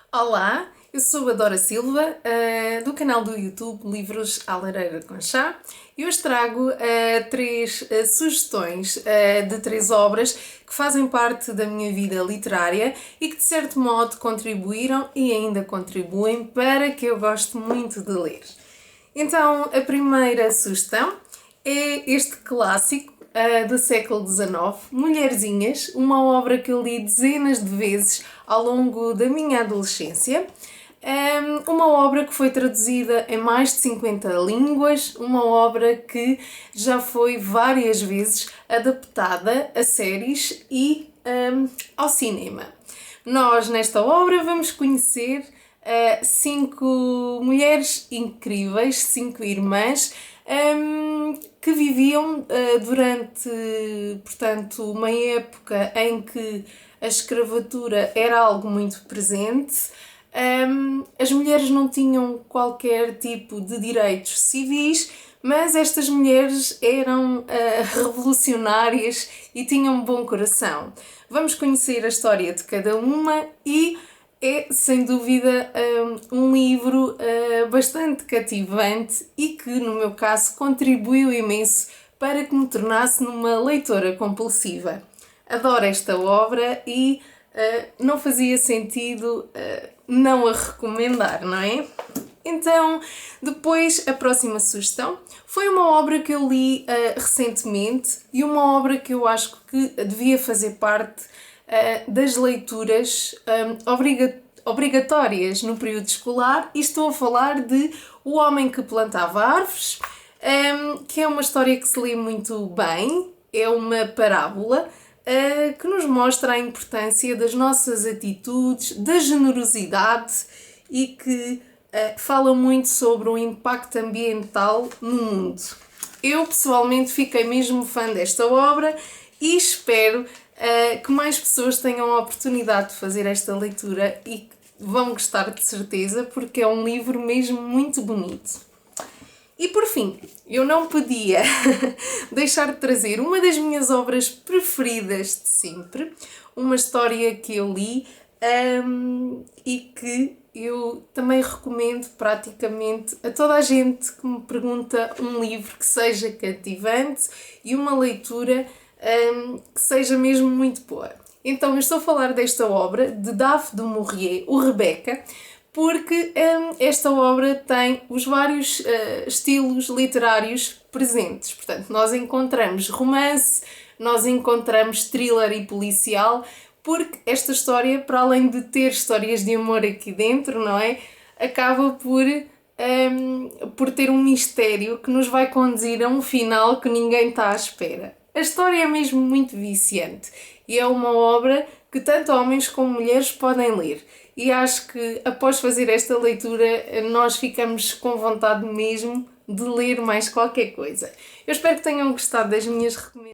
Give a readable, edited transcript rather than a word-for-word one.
Olá, eu sou a Dora Silva, do canal do YouTube Livros à Lareira com Chá, e hoje trago três sugestões de três obras que fazem parte da minha vida literária e que de certo modo contribuíram e ainda contribuem para que eu goste muito de ler. Então, a primeira sugestão é este clássico do século XIX, Mulherzinhas, uma obra que eu li dezenas de vezes ao longo da minha adolescência. Uma obra que foi traduzida em mais de 50 línguas, uma obra que já foi várias vezes adaptada a séries e ao cinema. Nós, nesta obra, vamos conhecer cinco mulheres incríveis, cinco irmãs, que viviam durante, portanto, uma época em que a escravatura era algo muito presente. As mulheres não tinham qualquer tipo de direitos civis, mas estas mulheres eram revolucionárias e tinham um bom coração. Vamos conhecer a história de cada uma e é, sem dúvida, um livro bastante cativante e que, no meu caso, contribuiu imenso para que me tornasse numa leitora compulsiva. Adoro esta obra e não fazia sentido não a recomendar, não é? Então, depois, a próxima sugestão foi uma obra que eu li recentemente e uma obra que eu acho que devia fazer parte das leituras obrigatórias no período escolar, e estou a falar de O Homem que Plantava Árvores, que é uma história que se lê muito bem, é uma parábola que nos mostra a importância das nossas atitudes, da generosidade e que fala muito sobre o impacto ambiental no mundo. Eu pessoalmente fiquei mesmo fã desta obra e espero que mais pessoas tenham a oportunidade de fazer esta leitura e que vão gostar de certeza, porque é um livro mesmo muito bonito. E por fim, eu não podia deixar de trazer uma das minhas obras preferidas de sempre, uma história que eu li e que eu também recomendo praticamente a toda a gente que me pergunta um livro que seja cativante e uma leitura que seja mesmo muito boa. Então eu estou a falar desta obra de Daphne du Maurier, o Rebeca, porque esta obra tem os vários estilos literários presentes. Portanto, nós encontramos romance, nós encontramos thriller e policial, porque esta história, para além de ter histórias de amor aqui dentro, não é? Acaba por ter um mistério que nos vai conduzir a um final que ninguém está à espera. A história é mesmo muito viciante e é uma obra que tanto homens como mulheres podem ler. E acho que após fazer esta leitura nós ficamos com vontade mesmo de ler mais qualquer coisa. Eu espero que tenham gostado das minhas recomendações.